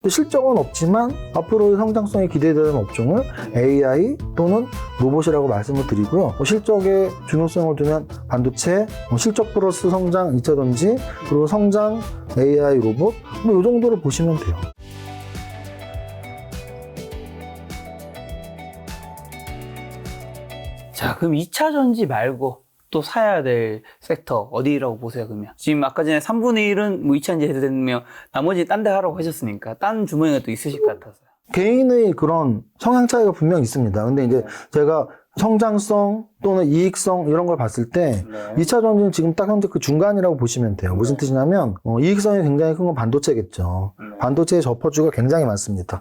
근데 실적은 없지만 앞으로의 성장성이 기대되는 업종을 AI 또는 로봇이라고 말씀을 드리고요. 실적의 중요성을 두면 반도체, 실적 플러스 성장 2차 전지, 그리고 성장 AI 로봇, 이 정도로 보시면 돼요. 자, 그럼 2차 전지 말고 또 사야 될 섹터 어디라고 보세요, 그러면? 지금 아까 전에 3분의 1은 뭐 2차 전지 해되면 나머지 딴 데 하라고 하셨으니까 딴 주머니가 또 있으실 것 같아서요. 개인의 그런 성향 차이가 분명 있습니다. 근데 이제 제가 성장성 또는 이익성 이런 걸 봤을 때 2차 전지는 지금 딱 현재 그 중간이라고 보시면 돼요. 무슨 뜻이냐면 이익성이 굉장히 큰 건 반도체겠죠. 반도체의 저퍼주가 굉장히 많습니다.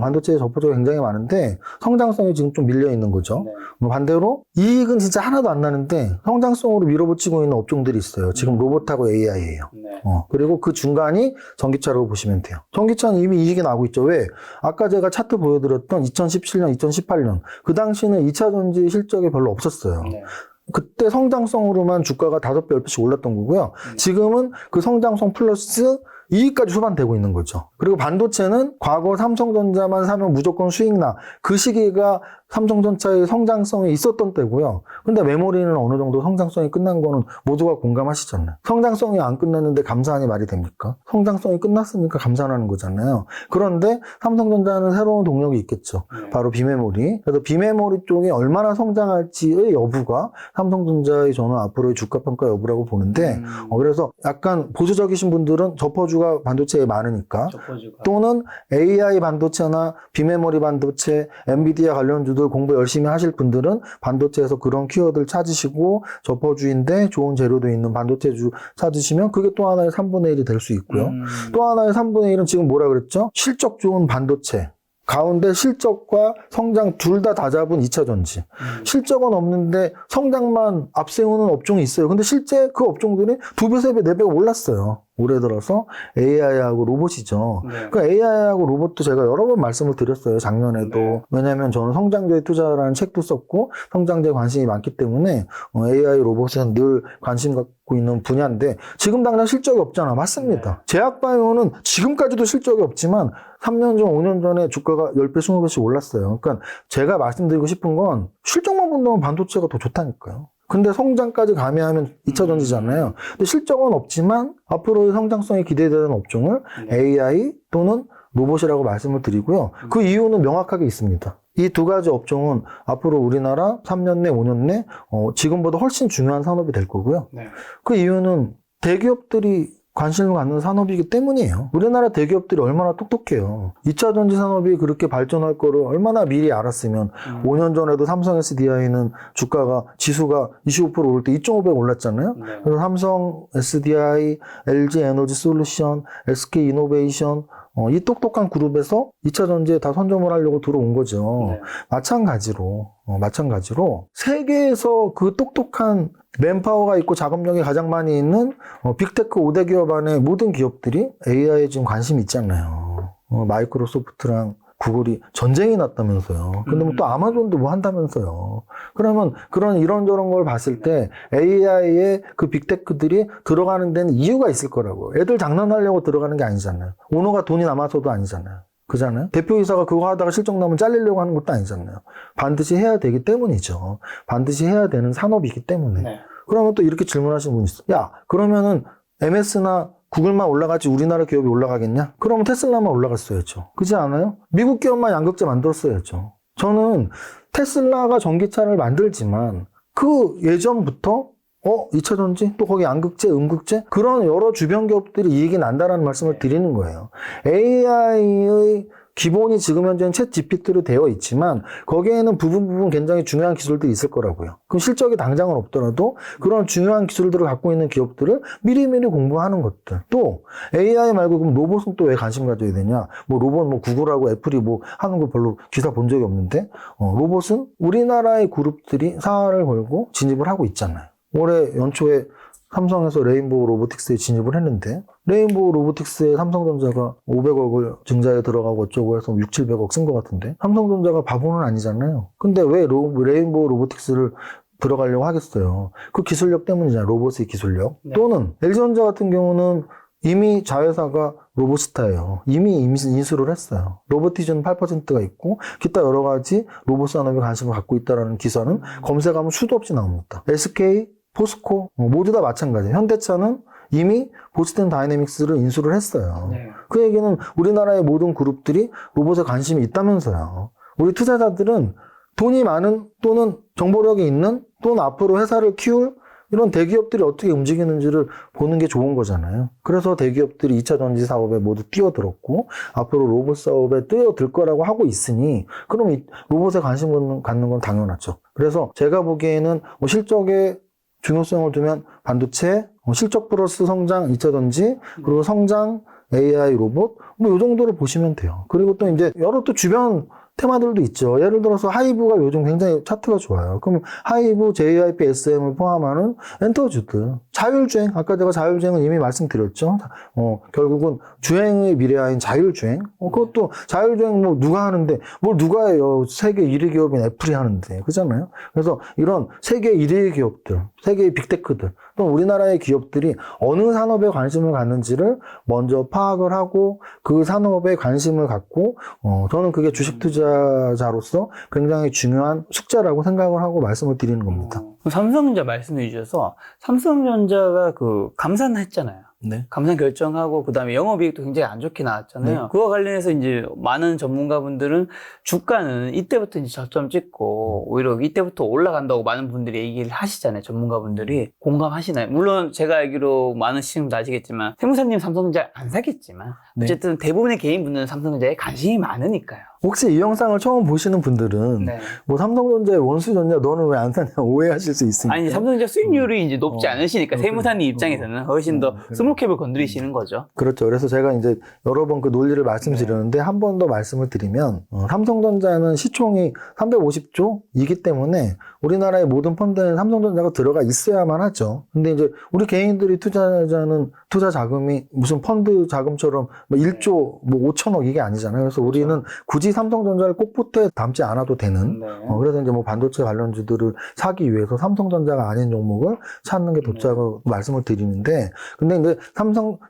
반도체의 저퍼주가 굉장히 많은데 성장성이 지금 좀 밀려 있는 거죠. 반대로 이익은 진짜 하나도 안 나는데 성장성으로 밀어붙이고 있는 업종들이 있어요. 지금 로봇하고 AI예요. 그리고 그 중간이 전기차라고 보시면 돼요. 전기차는 이미 이익이 나고 있죠. 왜? 아까 제가 차트 보여드렸던 2017년, 2018년 그 당시는 2차 전지 실적이 별로 없었어요. 그때 성장성으로만 주가가 5배, 10배씩 올랐던 거고요. 지금은 그 성장성 플러스 이익까지 수반되고 있는 거죠. 그리고 반도체는 과거 삼성전자만 사면 무조건 수익나 그 시기가 삼성전자의 성장성이 있었던 때고요. 근데 메모리는 어느 정도 성장성이 끝난 거는 모두가 공감하시잖아요. 성장성이 안 끝났는데 감사하니 말이 됩니까? 성장성이 끝났으니까 감사하는 거잖아요. 그런데 삼성전자는 새로운 동력이 있겠죠. 바로 비메모리. 그래서 비메모리 쪽이 얼마나 성장할지의 여부가 삼성전자의 저는 앞으로의 주가 평가 여부라고 보는데 그래서 약간 보수적이신 분들은 저퍼주가 반도체에 많으니까 또는 AI 반도체나 비메모리 반도체, 엔비디아 관련주들 공부 열심히 하실 분들은 반도체에서 그런 키워드를 찾으시고 저퍼주인데 좋은 재료도 있는 반도체주 찾으시면 그게 또 하나의 3분의 1이 될 수 있고요. 또 하나의 3분의 1은 지금 뭐라 그랬죠? 실적 좋은 반도체. 가운데 실적과 성장 둘 다 잡은 2차 전지. 실적은 없는데 성장만 앞세우는 업종이 있어요. 근데 실제 그 업종들이 2배, 3배, 4배가 올랐어요. 올해 들어서 AI하고 로봇이죠. 그 AI하고 로봇도 제가 여러 번 말씀을 드렸어요. 작년에도. 왜냐하면 저는 성장제에 투자라는 책도 썼고 성장제에 관심이 많기 때문에 AI 로봇은 늘 관심 갖고 있는 분야인데 지금 당장 실적이 없잖아. 맞습니다. 제약바이오는 지금까지도 실적이 없지만 3년 전, 5년 전에 주가가 10배, 20배씩 올랐어요. 그러니까 제가 말씀드리고 싶은 건 실적만 본다면 반도체가 더 좋다니까요. 근데 성장까지 가미하면 2차 전지잖아요. 근데 실적은 없지만 앞으로의 성장성이 기대되는 업종을 AI 또는 로봇이라고 말씀을 드리고요. 그 이유는 명확하게 있습니다. 이 두 가지 업종은 앞으로 우리나라 3년 내, 5년 내 지금보다 훨씬 중요한 산업이 될 거고요. 그 이유는 대기업들이 관심을 갖는 산업이기 때문이에요. 우리나라 대기업들이 얼마나 똑똑해요. 2차 전지 산업이 그렇게 발전할 거를 얼마나 미리 알았으면 5년 전에도 삼성 SDI는 주가가 지수가 25% 오를 때 2.5배 올랐잖아요. 그래서 삼성 SDI, LG 에너지 솔루션, SK 이노베이션 이 똑똑한 그룹에서 2차 전지에 다 선점을 하려고 들어온 거죠. 마찬가지로 세계에서 그 똑똑한 맨파워가 있고 작업력이 가장 많이 있는 빅테크 5대 기업 안에 모든 기업들이 AI에 지금 관심이 있잖아요. 마이크로소프트랑 구글이 전쟁이 났다면서요. 근데 뭐 또 아마존도 뭐 한다면서요. 그러면 그런 이런저런 걸 봤을 때 AI의 그 빅테크들이 들어가는 데는 이유가 있을 거라고. 애들 장난하려고 들어가는 게 아니잖아요. 오너가 돈이 남아서도 아니잖아요. 그잖아요. 대표이사가 그거 하다가 실적 나면 잘리려고 하는 것도 아니잖아요. 반드시 해야 되기 때문이죠. 반드시 해야 되는 산업이기 때문에. 그러면 또 이렇게 질문하시는 분이 있어요. 야, 그러면은 MS나 구글만 올라가지 우리나라 기업이 올라가겠냐? 그러면 테슬라만 올라갔어야죠. 그렇지 않아요? 미국 기업만 양극재 만들었어야죠. 저는 테슬라가 전기차를 만들지만 그 예전부터 2차 전지? 또 거기 양극재, 음극재? 그런 여러 주변 기업들이 이익이 난다라는 말씀을 드리는 거예요. AI의 기본이 지금 현재는 챗 GPT로 되어 있지만 거기에는 부분 굉장히 중요한 기술들이 있을 거라고요. 그럼 실적이 당장은 없더라도 그런 중요한 기술들을 갖고 있는 기업들을 미리미리 공부하는 것들. 또 AI 말고 그럼 로봇은 또 왜 관심 가져야 되냐? 뭐 로봇 뭐 구글하고 애플이 뭐 하는 거 별로 기사 본 적이 없는데 로봇은 우리나라의 그룹들이 사활을 걸고 진입을 하고 있잖아요. 올해 연초에 삼성에서 레인보우 로보틱스에 진입을 했는데 레인보우 로보틱스에 삼성전자가 500억을 증자에 들어가고 어쩌고 해서 6, 700억 쓴 것 같은데 삼성전자가 바보는 아니잖아요. 근데 왜 레인보우 로보틱스를 들어가려고 하겠어요? 그 기술력 때문이잖아요. 로봇의 기술력. 또는 LG전자 같은 경우는 이미 자회사가 로보스타예요. 이미 인수를 했어요. 로보티즘 8%가 있고 기타 여러 가지 로봇 산업에 관심을 갖고 있다는 기사는 검색하면 수도 없이 나옵니다. SK, 포스코 모두 다 마찬가지예요. 현대차는 이미 보스턴 다이내믹스를 인수를 했어요. 네. 그 얘기는 우리나라의 모든 그룹들이 로봇에 관심이 있다면서요. 우리 투자자들은 돈이 많은 또는 정보력이 있는 또는 앞으로 회사를 키울 이런 대기업들이 어떻게 움직이는지를 보는 게 좋은 거잖아요. 그래서 대기업들이 2차 전지 사업에 모두 뛰어들었고 앞으로 로봇 사업에 뛰어들 거라고 하고 있으니 그럼 이 로봇에 관심 갖는 건 당연하죠. 그래서 제가 보기에는 실적의 중요성을 두면 반도체, 실적 플러스 성장 2차 전지, 그리고 성장 AI 로봇 뭐 이 정도로 보시면 돼요. 그리고 또 이제 여러 또 주변 테마들도 있죠. 예를 들어서 하이브가 요즘 굉장히 차트가 좋아요. 그럼 하이브, JYP, SM을 포함하는 엔터주들. 자율주행. 아까 제가 자율주행은 이미 말씀드렸죠. 결국은 주행의 미래인 자율주행. 그것도 자율주행 뭐 누가 하는데 뭘 누가 해요. 세계 1위 기업인 애플이 하는데. 그잖아요. 그래서 이런 세계 1위 기업들, 세계의 빅테크들, 또 우리나라의 기업들이 어느 산업에 관심을 갖는지를 먼저 파악을 하고 그 산업에 관심을 갖고 저는 그게 주식 투자자로서 굉장히 중요한 숙제라고 생각을 하고 말씀을 드리는 겁니다. 삼성전자 말씀해 주셔서 삼성전자가 그 감산했잖아요. 네. 감산 결정하고 그다음에 영업이익도 굉장히 안 좋게 나왔잖아요. 그와 관련해서 이제 많은 전문가분들은 주가는 이때부터 이제 저점 찍고 오히려 이때부터 올라간다고 많은 분들이 얘기를 하시잖아요. 전문가분들이 공감하시나요? 물론 제가 알기로 많은 시청자도 아시겠지만 세무사님 삼성전자 안 사겠지만 네. 어쨌든 대부분의 개인분들은 삼성전자에 관심이 많으니까요. 혹시 이 영상을 처음 보시는 분들은 네. 뭐 삼성전자의 원수전자 너는 왜 안 사냐 오해하실 수 있으니까. 아니 삼성전자 수익률이 이제 높지 않으시니까 세무사님 입장에서는 훨씬 더 그래. 스몰캡을 건드리시는 거죠. 그렇죠. 그래서 제가 이제 여러 번 그 논리를 말씀드렸는데 한 번 더 말씀을 드리면 삼성전자는 시총이 350조이기 때문에 우리나라의 모든 펀드에 삼성전자가 들어가 있어야만 하죠. 근데 이제 우리 개인들이 투자자는 투자 자금이 무슨 펀드 자금처럼 뭐 1조 뭐 5천억 이게 아니잖아요. 그래서 우리는 굳이 삼성전자를 꼭 포트에 담지 않아도 되는 그래서 이제 뭐 반도체 관련주들을 사기 위해서 삼성전자가 아닌 종목을 찾는 게 도짜고 말씀을 드리는데 근데 이제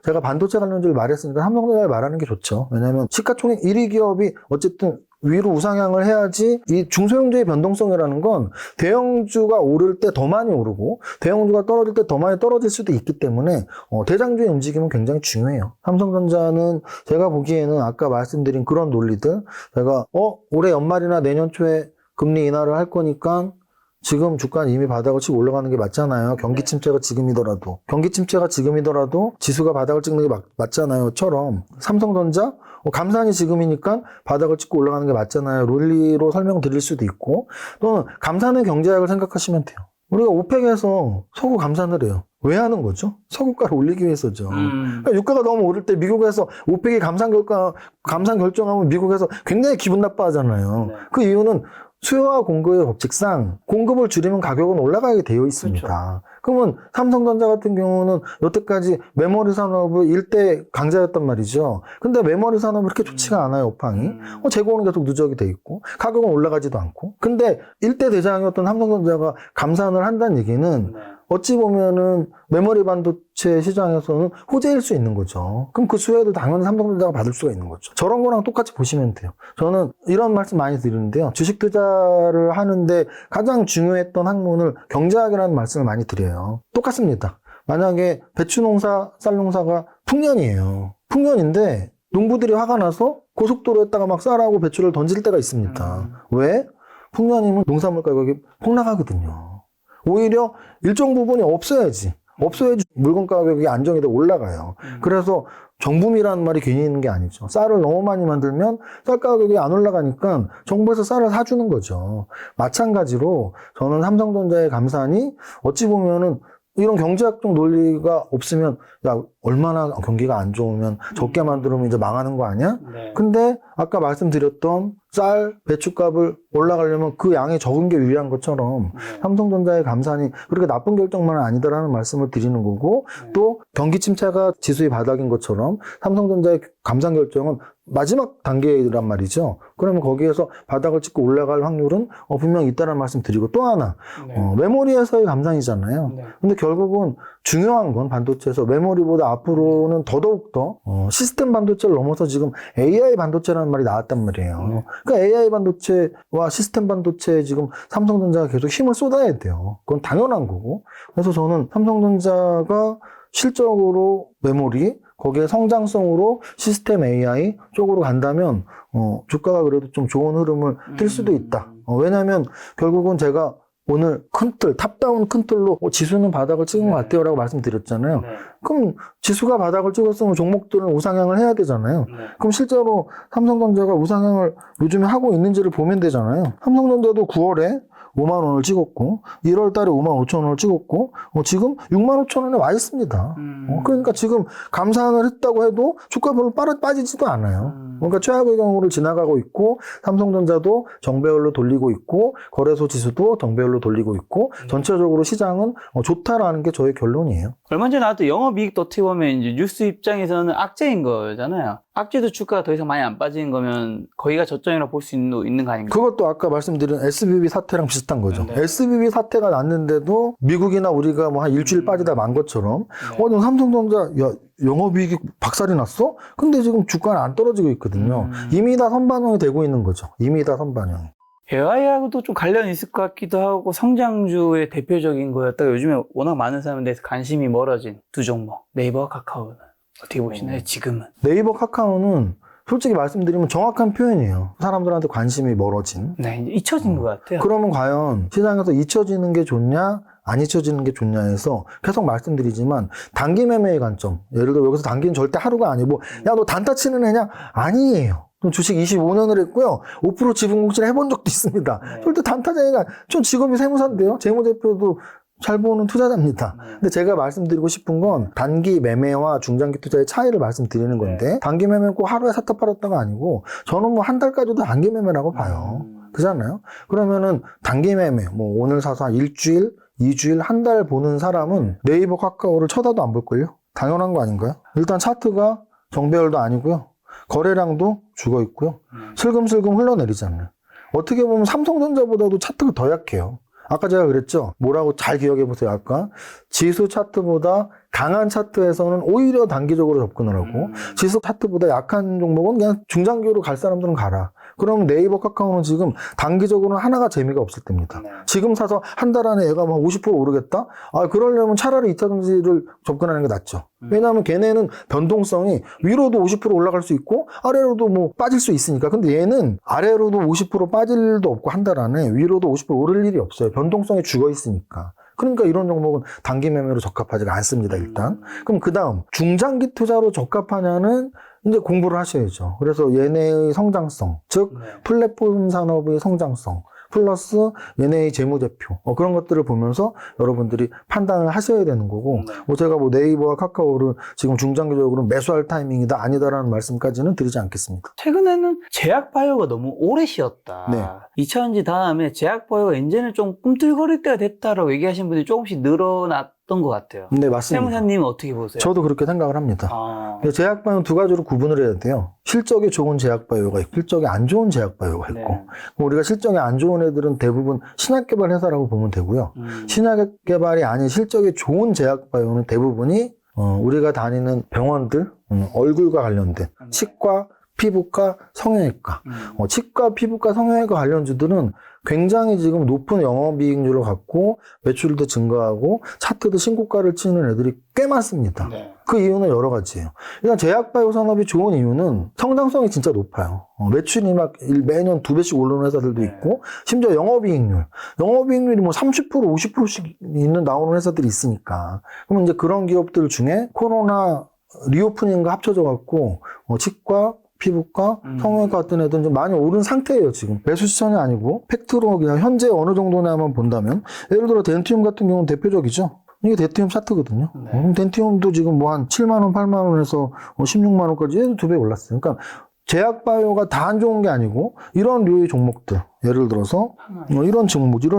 제가 반도체 관련주를 말했으니까 삼성전자를 말하는 게 좋죠. 왜냐하면 시가총액 1위 기업이 어쨌든 위로 우상향을 해야지 이 중소형주의 변동성이라는 건 대형주가 오를 때 더 많이 오르고 대형주가 떨어질 때 더 많이 떨어질 수도 있기 때문에 대장주의 움직임은 굉장히 중요해요. 삼성전자는 제가 보기에는 아까 말씀드린 그런 논리들 제가 올해 연말이나 내년 초에 금리 인하를 할 거니까 지금 주가는 이미 바닥을 치고 올라가는 게 맞잖아요. 경기 침체가 지금이더라도 지수가 바닥을 찍는 게 맞잖아요.처럼 삼성전자 감산이 지금이니까 바닥을 찍고 올라가는 게 맞잖아요. 논리로 설명드릴 수도 있고 또는 감산의 경제학을 생각하시면 돼요. 우리가 오펙에서 석유 감산을 해요. 왜 하는 거죠? 석유가를 올리기 위해서죠. 그러니까 유가가 너무 오를 때 미국에서 오펙이 감산 결정하면 미국에서 굉장히 기분 나빠하잖아요. 네. 그 이유는 수요와 공급의 법칙상 공급을 줄이면 가격은 올라가게 되어 있습니다. 그렇죠. 그러면 삼성전자 같은 경우는 여태까지 메모리 산업을 일대 강자였단 말이죠. 근데 메모리 산업은 그렇게 좋지가 않아요, 업황이. 재고는 계속 누적이 돼 있고 가격은 올라가지도 않고. 근데 일대 대장이었던 삼성전자가 감산을 한다는 얘기는 어찌 보면은 메모리 반도체 시장에서는 호재일 수 있는 거죠. 그럼 그 수혜도 당연히 삼성전자가 받을 수가 있는 거죠. 저런 거랑 똑같이 보시면 돼요. 저는 이런 말씀 많이 드리는데요. 주식 투자를 하는데 가장 중요했던 학문을 경제학이라는 말씀을 많이 드려요. 똑같습니다. 만약에 배추 농사, 쌀 농사가 풍년이에요. 풍년인데 농부들이 화가 나서 고속도로에다가 막 쌀하고 배추를 던질 때가 있습니다. 왜? 풍년이면 농산물 가격이 폭락하거든요. 오히려 일정 부분이 없어야지 물건 가격이 안정이 돼 올라가요. 그래서 정붐이라는 말이 괜히 있는 게 아니죠. 쌀을 너무 많이 만들면 쌀 가격이 안 올라가니까 정부에서 쌀을 사주는 거죠. 마찬가지로 저는 삼성전자의 감산이 어찌 보면은 이런 경제학적 논리가 없으면 야 얼마나 경기가 안 좋으면 적게 만들면 이제 망하는 거 아니야? 네. 근데 아까 말씀드렸던 쌀, 배추값을 올라가려면 그 양이 적은 게 유리한 것처럼 삼성전자의 감산이 그렇게 나쁜 결정만은 아니다라는 말씀을 드리는 거고 또 경기 침체가 지수의 바닥인 것처럼 삼성전자의 감산 결정은 마지막 단계란 말이죠. 그러면 거기에서 바닥을 찍고 올라갈 확률은 분명히 있다는 말씀 드리고 또 하나 메모리에서의 감산이잖아요. 근데 결국은 중요한 건 반도체에서 메모리보다 앞으로는 더더욱더 시스템 반도체를 넘어서 지금 AI 반도체라는 말이 나왔단 말이에요. 그러니까 AI 반도체와 시스템 반도체에 지금 삼성전자가 계속 힘을 쏟아야 돼요. 그건 당연한 거고. 그래서 저는 삼성전자가 실적으로 메모리, 거기에 성장성으로 시스템 AI 쪽으로 간다면 주가가 그래도 좀 좋은 흐름을 띌 수도 있다. 왜냐하면 결국은 제가 오늘 큰 틀, 탑다운 큰 틀로 지수는 바닥을 찍은 것 같아요 라고 말씀드렸잖아요. 그럼 지수가 바닥을 찍었으면 종목들은 우상향을 해야 되잖아요. 그럼 실제로 삼성전자가 우상향을 요즘에 하고 있는지를 보면 되잖아요. 삼성전자도 9월에 5만 원을 찍었고 1월 달에 5만 5천 원을 찍었고 지금 6만 5천 원에 와 있습니다. 그러니까 지금 감산을 했다고 해도 주가 별로 빠지지도 않아요. 그러니까 최악의 경우를 지나가고 있고 삼성전자도 정배열로 돌리고 있고 거래소 지수도 정배열로 돌리고 있고 전체적으로 시장은 좋다라는 게 저의 결론이에요. 얼마 전에 나왔던 영업이익도 어떻게 보면 이제 뉴스 입장에서는 악재인 거잖아요. 악재도 주가가 더 이상 많이 안 빠지는 거면 거기가 저점이라고 볼 수 있는 거 아닌가요? 그것도 아까 말씀드린 SBB 사태랑 비슷한 거죠. SBB 사태가 났는데도 미국이나 우리가 뭐 한 일주일 빠지다 만 것처럼 삼성전자 영업이익이 박살이 났어? 근데 지금 주가는 안 떨어지고 있거든요. 이미 다 선반영이 되고 있는 거죠. 이미 다 선반영이. AI하고도 좀 관련이 있을 것 같기도 하고 성장주의 대표적인 거였다가 요즘에 워낙 많은 사람에 대해서 관심이 멀어진 두 종목 네이버와 카카오는 어떻게 보시나요? 지금은 네이버 카카오는 솔직히 말씀드리면 정확한 표현이에요. 사람들한테 관심이 멀어진. 네, 이제 잊혀진 것 같아요. 그러면 과연 시장에서 잊혀지는 게 좋냐 안 잊혀지는 게 좋냐에서 계속 말씀드리지만 단기 매매의 관점, 예를 들어 여기서 단기는 절대 하루가 아니고 야 너 단타 치는 애냐? 아니에요. 주식 25년을 했고요. 5% 지분공시를 해본 적도 있습니다. 절대 단타자가 전 직업이 세무사인데요. 재무제표도 잘 보는 투자자입니다. 근데 제가 말씀드리고 싶은 건 단기 매매와 중장기 투자의 차이를 말씀드리는 건데 단기 매매는 꼭 하루에 샀다 팔았다가 아니고 저는 뭐 한 달까지도 단기 매매라고 봐요. 그렇잖아요. 그러면은 단기 매매 뭐 오늘 사서 한 일주일, 2주일, 한 달 보는 사람은 네이버 카카오를 쳐다도 안 볼걸요? 당연한 거 아닌가요? 일단 차트가 정배열도 아니고요. 거래량도 죽어 있고요. 슬금슬금 흘러내리잖아요. 어떻게 보면 삼성전자보다도 차트가 더 약해요. 아까 제가 그랬죠? 뭐라고 잘 기억해 보세요. 아까 지수 차트보다 강한 차트에서는 오히려 단기적으로 접근을 하고 지수 차트보다 약한 종목은 그냥 중장기로 갈 사람들은 가라. 그러면 네이버 카카오는 지금 단기적으로는 하나가 재미가 없을 때입니다. 지금 사서 한 달 안에 얘가 막 50% 오르겠다? 그러려면 차라리 2차 전지를 접근하는 게 낫죠. 왜냐하면 걔네는 변동성이 위로도 50% 올라갈 수 있고 아래로도 뭐 빠질 수 있으니까. 근데 얘는 아래로도 50% 빠질 일도 없고 한 달 안에 위로도 50% 오를 일이 없어요. 변동성이 죽어 있으니까. 그러니까 이런 종목은 단기 매매로 적합하지가 않습니다, 일단. 그럼 그 다음, 중장기 투자로 적합하냐는 이제 공부를 하셔야죠. 그래서 얘네의 성장성, 즉, 플랫폼 산업의 성장성, 플러스 얘네의 재무제표, 그런 것들을 보면서 여러분들이 판단을 하셔야 되는 거고, 제가 뭐 네이버와 카카오를 지금 중장기적으로 매수할 타이밍이다, 아니다라는 말씀까지는 드리지 않겠습니다. 최근에는 제약바이오가 너무 오래 쉬었다. 네. 2차전지 다음에 제약바이오가 이제는 좀 꿈틀거릴 때가 됐다라고 얘기하시는 분들이 조금씩 늘어났던 것 같아요. 네, 맞습니다. 세무사님은 어떻게 보세요? 저도 그렇게 생각을 합니다. 제약바이오는 두 가지로 구분을 해야 돼요. 실적이 좋은 제약바이오가 있고 실적이 안 좋은 제약바이오가 있고 우리가 실적이 안 좋은 애들은 대부분 신약개발 회사라고 보면 되고요. 신약개발이 아닌 실적이 좋은 제약바이오는 대부분이 우리가 다니는 병원들, 얼굴과 관련된 치과, 피부과, 성형외과. 치과, 피부과, 성형외과 관련주들은 굉장히 지금 높은 영업이익률을 갖고 매출도 증가하고 차트도 신고가를 치는 애들이 꽤 많습니다. 그 이유는 여러 가지예요. 일단 제약바이오 산업이 좋은 이유는 성장성이 진짜 높아요. 매출이 막 매년 2배씩 오르는 회사들도 있고 심지어 영업이익률이 뭐 30%, 50%씩 나오는 회사들이 있으니까. 그러면 이제 그런 기업들 중에 코로나 리오프닝과 합쳐져 갖고 치과, 피부과, 성형외과 같은 애들은 좀 많이 오른 상태예요, 지금. 매수 시선이 아니고, 팩트로 그냥 현재 어느 정도냐만 본다면, 예를 들어 덴티움 같은 경우는 대표적이죠. 이게 덴티움 차트거든요. 덴티움도 지금 뭐 한 7만원, 8만원에서 16만원까지 얘도 2배 올랐어요. 그러니까, 제약바이오가 다 안 좋은 게 아니고, 이런 류의 종목들, 예를 들어서, 이런 종목들.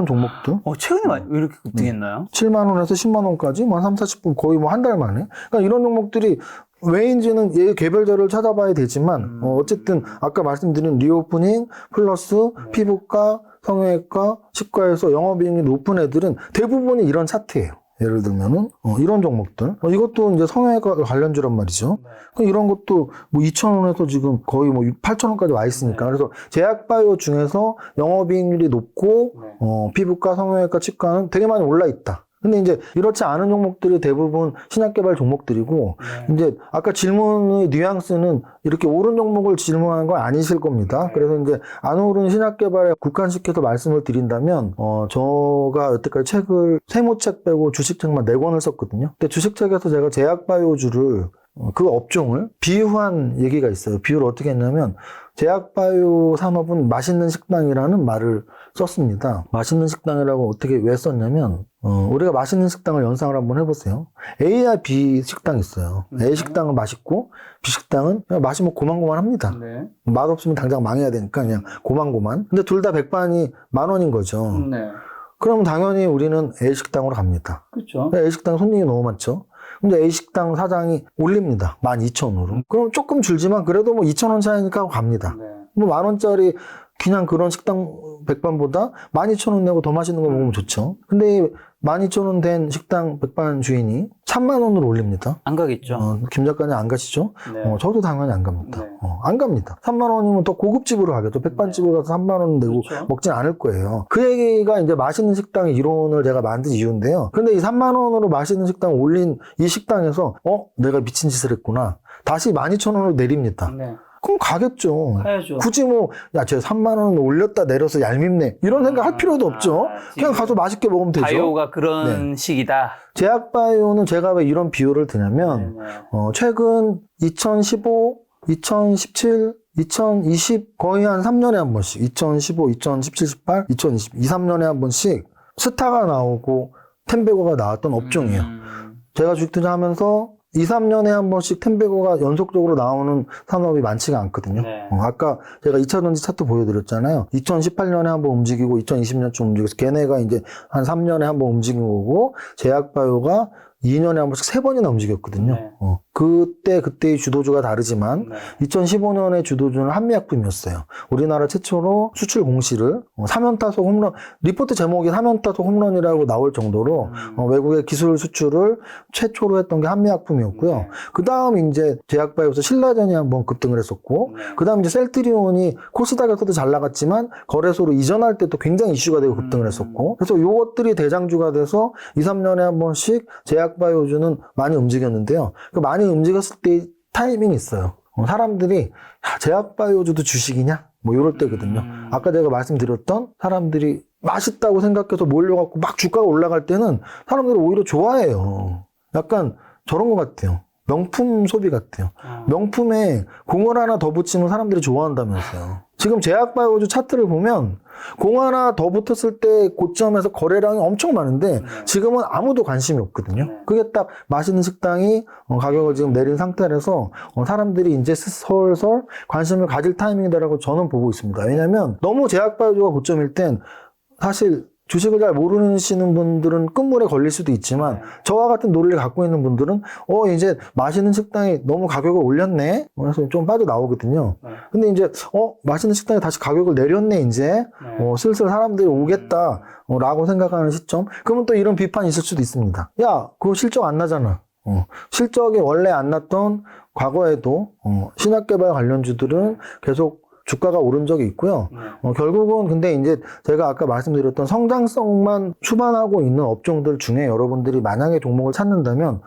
최근에 왜 이렇게 급등했나요? 7만원에서 10만원까지, 뭐 한 30분, 거의 뭐 한 달 만에. 그러니까 이런 종목들이, 왜인지는 얘 개별 자료를 찾아봐야 되지만 어쨌든 아까 말씀드린 리오프닝 플러스 피부과, 성형외과, 치과에서 영업이익이 높은 애들은 대부분이 이런 차트예요. 예를 들면은 이런 종목들 이것도 이제 성형외과 관련주란 말이죠. 그럼 이런 것도 뭐 2,000원에서 지금 거의 뭐 8,000원까지 와 있으니까 그래서 제약바이오 중에서 영업이익률이 높고 피부과, 성형외과, 치과는 되게 많이 올라 있다. 근데 이제 이렇지 않은 종목들이 대부분 신약개발 종목들이고 이제 아까 질문의 뉘앙스는 이렇게 오른 종목을 질문하는 건 아니실 겁니다. 그래서 이제 안 오른 신약개발에 국한시켜서 말씀을 드린다면 제가 여태까지 책을 세무책 빼고 주식책만 4권을 썼거든요. 근데 주식책에서 제가 제약바이오주를 그 업종을 비유한 얘기가 있어요. 비유를 어떻게 했냐면 제약바이오 산업은 맛있는 식당이라는 말을 썼습니다. 맛있는 식당이라고 어떻게 왜 썼냐면 우리가 맛있는 식당을 연상을 한번 해보세요. A와 B 식당이 있어요. A 식당은 맛있고 B 식당은 그냥 맛이 뭐 고만고만합니다. 네. 맛없으면 당장 망해야 되니까 그냥 고만고만. 근데 둘 다 백반이 10,000원인 거죠. 네. 그럼 당연히 우리는 A 식당으로 갑니다. 그렇죠. A 식당 손님이 너무 많죠. 근데 A식당 사장이 올립니다. 12,000원으로. 그럼 조금 줄지만 그래도 뭐 2,000원 차이니까 하고 갑니다. 네. 뭐 10,000원짜리 그냥 그런 식당 백반보다 12,000원 내고 더 맛있는 거 먹으면 좋죠. 근데 이 12,000원 된 식당 백반 주인이 30,000원으로 올립니다. 안 가겠죠. 김 작가님 안 가시죠? 네. 저도 당연히 안 갑니다. 네. 안 갑니다. 30,000원이면 더 고급집으로 가겠죠. 백반집에 가서 30,000원 내고 그렇죠. 먹진 않을 거예요. 그 얘기가 이제 맛있는 식당의 이론을 제가 만든 이유인데요. 근데 이 30,000원으로 맛있는 식당을 올린 이 식당에서 내가 미친 짓을 했구나. 다시 12,000원으로 내립니다. 네. 그럼 가겠죠. 가야죠. 굳이 뭐, 야, 쟤 30,000원 올렸다 내려서 얄밉네. 이런 생각 할 필요도 없죠. 그냥 가서 맛있게 먹으면 되죠. 바이오가 그런 식이다. 제약바이오는 제가 왜 이런 비유를 드냐면, 최근 2015, 2017, 2020 거의 한 3년에 한 번씩, 2015, 2017, 18, 2020, 2, 3년에 한 번씩 스타가 나오고 템베고가 나왔던 업종이에요. 제가 주식 투자하면서 2, 3년에 한 번씩 템베고가 연속적으로 나오는 산업이 많지가 않거든요. 네. 아까 제가 2차전지 차트 보여드렸잖아요. 2018년에 한 번 움직이고 2020년쯤 움직여서 걔네가 이제 한 3년에 한 번 움직인 거고 제약바이오가 2년에 한 번씩 3번이나 움직였거든요. 네. 그때의 주도주가 다르지만 2015년의 주도주는 한미약품이었어요. 우리나라 최초로 수출 공시를 3연타석 홈런, 리포트 제목이 3연타석 홈런이라고 나올 정도로 외국의 기술 수출을 최초로 했던 게 한미약품이었고요. 그 다음 이제 제약바이오에서 신라젠이 한번 급등을 했었고, 그 다음 이제 셀트리온이 코스닥에서도 잘 나갔지만 거래소로 이전할 때도 굉장히 이슈가 되고 급등을 했었고, 그래서 요것들이 대장주가 돼서 2, 3년에 한 번씩 제약바이오주는 많이 움직였는데요. 많이 움직였을 때 타이밍이 있어요. 사람들이 제약바이오주도 주식이냐? 뭐 이럴 때거든요. 아까 제가 말씀드렸던 사람들이 맛있다고 생각해서 몰려갖고 막 주가가 올라갈 때는 사람들이 오히려 좋아해요. 약간 저런 것 같아요. 명품 소비 같아요. 명품에 공을 하나 더 붙이면 사람들이 좋아한다면서요. 지금 제약바이오주 차트를 보면 공 하나 더 붙었을 때 고점에서 거래량이 엄청 많은데 지금은 아무도 관심이 없거든요. 그게 딱 맛있는 식당이 가격을 지금 내린 상태라서 사람들이 이제 설설 관심을 가질 타이밍이다라고 저는 보고 있습니다. 왜냐하면 너무 제약바이오주가 고점일 땐 사실 주식을 잘 모르시는 분들은 끝물에 걸릴 수도 있지만 저와 같은 논리를 갖고 있는 분들은 이제 맛있는 식당이 너무 가격을 올렸네. 그래서 좀 빠져나오거든요. 근데 이제 맛있는 식당이 다시 가격을 내렸네 이제. 슬슬 사람들이 오겠다 라고 생각하는 시점. 그러면 또 이런 비판이 있을 수도 있습니다. 야, 그거 실적 안 나잖아. 실적이 원래 안 났던 과거에도 신약개발 관련주들은 계속 주가가 오른 적이 있고요. 결국은 근데 이제 제가 아까 말씀드렸던 성장성만 추반하고 있는 업종들 중에 여러분들이 만약에 종목을 찾는다면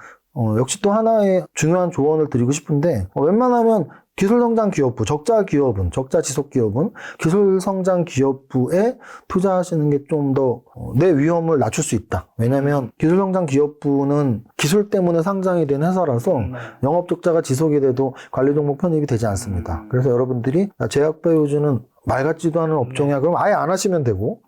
역시 또 하나의 중요한 조언을 드리고 싶은데 웬만하면 기술성장 기업부, 적자 기업은, 적자 지속 기업은 기술성장 기업부에 투자하시는 게 좀 더 내 위험을 낮출 수 있다. 왜냐면 기술성장 기업부는 기술 때문에 상장이 된 회사라서 영업 적자가 지속이 돼도 관리 종목 편입이 되지 않습니다. 그래서 여러분들이 제약바이오주는 말 같지도 않은 업종이야. 그럼 아예 안 하시면 되고,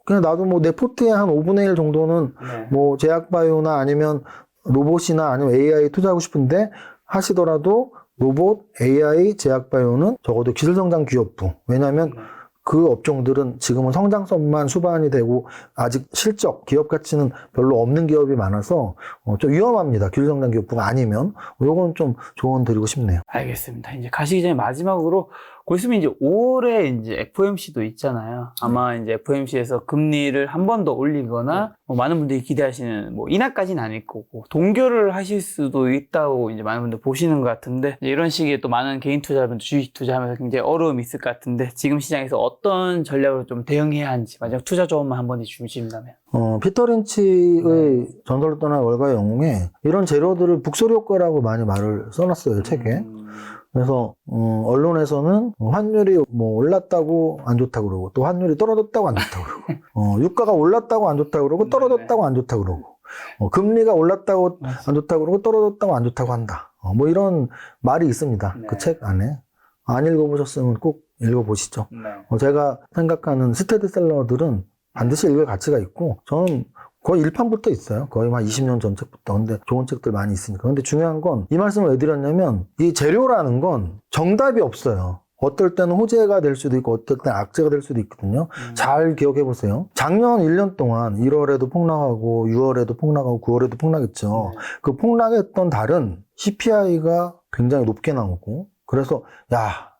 그냥 나도 뭐 내 포트의 한 5분의 1 정도는 뭐 제약바이오나 아니면 로봇이나 아니면 AI 투자하고 싶은데 하시더라도 로봇, AI, 제약바이오는 적어도 기술성장 기업부. 왜냐하면 그 업종들은 지금은 성장성만 수반이 되고 아직 실적, 기업 가치는 별로 없는 기업이 많아서 좀 위험합니다. 기술성장 기업부가 아니면. 요건 좀 조언 드리고 싶네요. 알겠습니다. 이제 가시기 전에 마지막으로 곧 있으면 이제 5월에 이제 FOMC도 있잖아요. 아마 이제 FOMC에서 금리를 한 번 더 올리거나 뭐 많은 분들이 기대하시는 뭐 인하까지는 아닐 거고 동결을 하실 수도 있다고 이제 많은 분들 보시는 것 같은데 이런 식의 또 많은 개인 투자자분들 주식 투자하면서 굉장히 어려움이 있을 것 같은데 지금 시장에서 어떤 전략으로 좀 대응해야 하는지 마지막 투자 조언만 한번 주신다면. 피터 린치의 전설로 떠난 월가의 영웅에 이런 재료들을 북소리 효과라고 많이 말을 써놨어요, 책에. 그래서 언론에서는 환율이 뭐 올랐다고 안 좋다고 그러고 또 환율이 떨어졌다고 안 좋다고 그러고 유가가 올랐다고 안 좋다고 그러고 떨어졌다고 안 좋다고 그러고 금리가 올랐다고 안 좋다고 그러고 떨어졌다고 안 좋다고 한다. 뭐 이런 말이 있습니다. 네. 그 책 안에. 안 읽어보셨으면 꼭 읽어보시죠. 네. 제가 생각하는 스테디셀러들은 반드시 읽을 가치가 있고 저는 거의 1판부터 있어요. 거의 한 20년 전 책부터. 근데 좋은 책들 많이 있으니까. 근데 중요한 건 이 말씀을 왜 드렸냐면 이 재료라는 건 정답이 없어요. 어떨 때는 호재가 될 수도 있고 어떨 때는 악재가 될 수도 있거든요. 잘 기억해 보세요. 작년 1년 동안 1월에도 폭락하고 6월에도 폭락하고 9월에도 폭락했죠. 그 폭락했던 달은 CPI가 굉장히 높게 나오고 그래서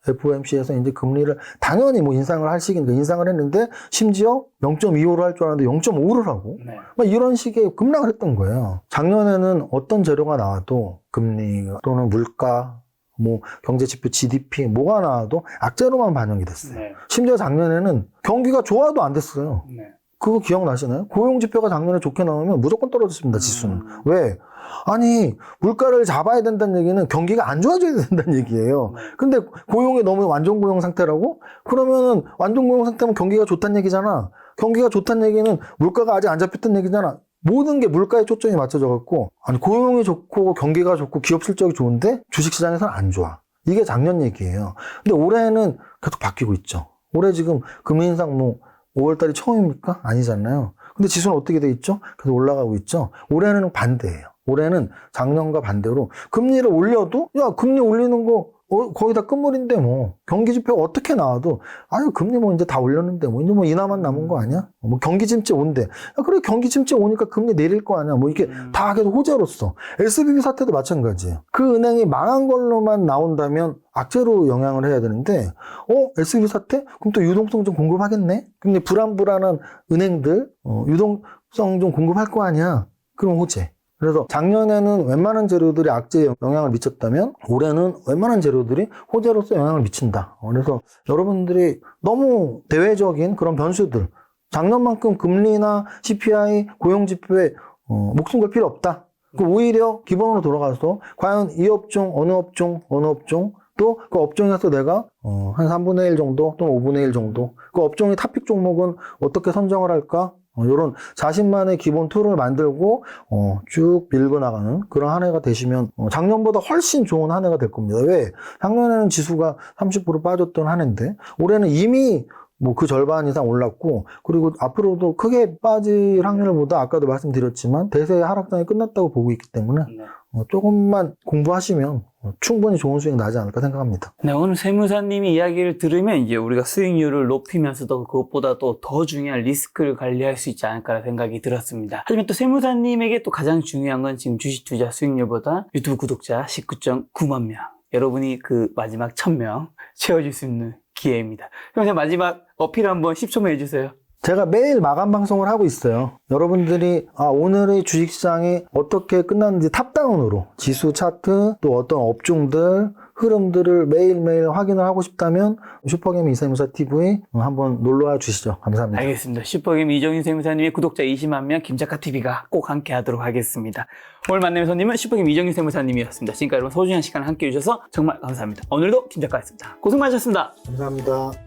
FOMC에서 이제 금리를 당연히 뭐 인상을 할 시기인데 인상을 했는데 심지어 0.25로 할 줄 알았는데 0.5를 하고 네. 막 이런 식의 급락을 했던 거예요. 작년에는 어떤 재료가 나와도 금리 또는 물가 뭐 경제지표 GDP 뭐가 나와도 악재로만 반영이 됐어요. 네. 심지어 작년에는 경기가 좋아도 안 됐어요. 네. 그거 기억나시나요? 고용지표가 작년에 좋게 나오면 무조건 떨어졌습니다, 지수는. 왜? 아니, 물가를 잡아야 된다는 얘기는 경기가 안 좋아져야 된다는 얘기예요. 근데 고용이 너무 완전 고용 상태라고? 그러면은 완전 고용 상태면 경기가 좋다는 얘기잖아. 경기가 좋다는 얘기는 물가가 아직 안 잡혔다는 얘기잖아. 모든 게 물가에 초점이 맞춰져 갖고, 아니, 고용이 좋고 경기가 좋고 기업 실적이 좋은데 주식시장에서는 안 좋아. 이게 작년 얘기예요. 근데 올해는 계속 바뀌고 있죠. 올해 지금 금리 인상 뭐 5월달이 처음입니까? 아니잖아요. 근데 지수는 어떻게 돼 있죠? 계속 올라가고 있죠. 올해는 반대예요. 올해는 작년과 반대로 금리를 올려도 금리 올리는 거 거의 다 끝물인데 뭐 경기지표 어떻게 나와도 금리 뭐 이제 다 올렸는데 뭐 이제 뭐 인하만 남은 거 아니야? 뭐 경기침체 온대. 그래 경기침체 오니까 금리 내릴 거 아니야? 뭐 이게 다 계속 호재로서 SVB 사태도 마찬가지예요. 그 은행이 망한 걸로만 나온다면 악재로 영향을 해야 되는데 SVB 사태? 그럼 또 유동성 좀 공급하겠네? 근데 불안한 은행들 유동성 좀 공급할 거 아니야? 그럼 호재. 그래서 작년에는 웬만한 재료들이 악재에 영향을 미쳤다면 올해는 웬만한 재료들이 호재로서 영향을 미친다. 그래서 여러분들이 너무 대외적인 그런 변수들, 작년만큼 금리나 CPI, 고용지표에 목숨 걸 필요 없다. 오히려 기본으로 돌아가서 과연 이 업종, 어느 업종, 또 그 업종에서 내가 한 3분의 1 정도 또는 5분의 1 정도 그 업종의 탑픽 종목은 어떻게 선정을 할까? 이런 자신만의 기본 툴을 만들고 쭉 밀고 나가는 그런 한 해가 되시면 작년보다 훨씬 좋은 한 해가 될 겁니다. 왜? 작년에는 지수가 30% 빠졌던 한 해인데 올해는 이미 뭐 그 절반 이상 올랐고 그리고 앞으로도 크게 빠질 확률보다 아까도 말씀드렸지만 대세의 하락장이 끝났다고 보고 있기 때문에 조금만 공부하시면 충분히 좋은 수익 나지 않을까 생각합니다. 네, 오늘 세무사님이 이야기를 들으면 이제 우리가 수익률을 높이면서도 그것보다도 더 중요한 리스크를 관리할 수 있지 않을까 생각이 들었습니다. 하지만 또 세무사님에게 또 가장 중요한 건 지금 주식 투자 수익률보다 유튜브 구독자 19.9만 명. 여러분이 그 마지막 1000명 채워줄 수 있는 기회입니다. 그럼 마지막 어필 한번 10초만 해주세요. 제가 매일 마감 방송을 하고 있어요. 여러분들이 오늘의 주식시장이 어떻게 끝났는지 탑다운으로 지수 차트 또 어떤 업종들 흐름들을 매일매일 확인을 하고 싶다면 슈퍼게임 이세무사 TV 한번 놀러와 주시죠. 감사합니다. 알겠습니다. 슈퍼게임 이정윤 세무사님의 구독자 20만 명 김작가 TV가 꼭 함께 하도록 하겠습니다. 오늘 만남의 손님은 슈퍼게임 이정윤 세무사님이었습니다. 지금까지 여러분 소중한 시간 함께 해주셔서 정말 감사합니다. 오늘도 김작가였습니다. 고생 많으셨습니다. 감사합니다.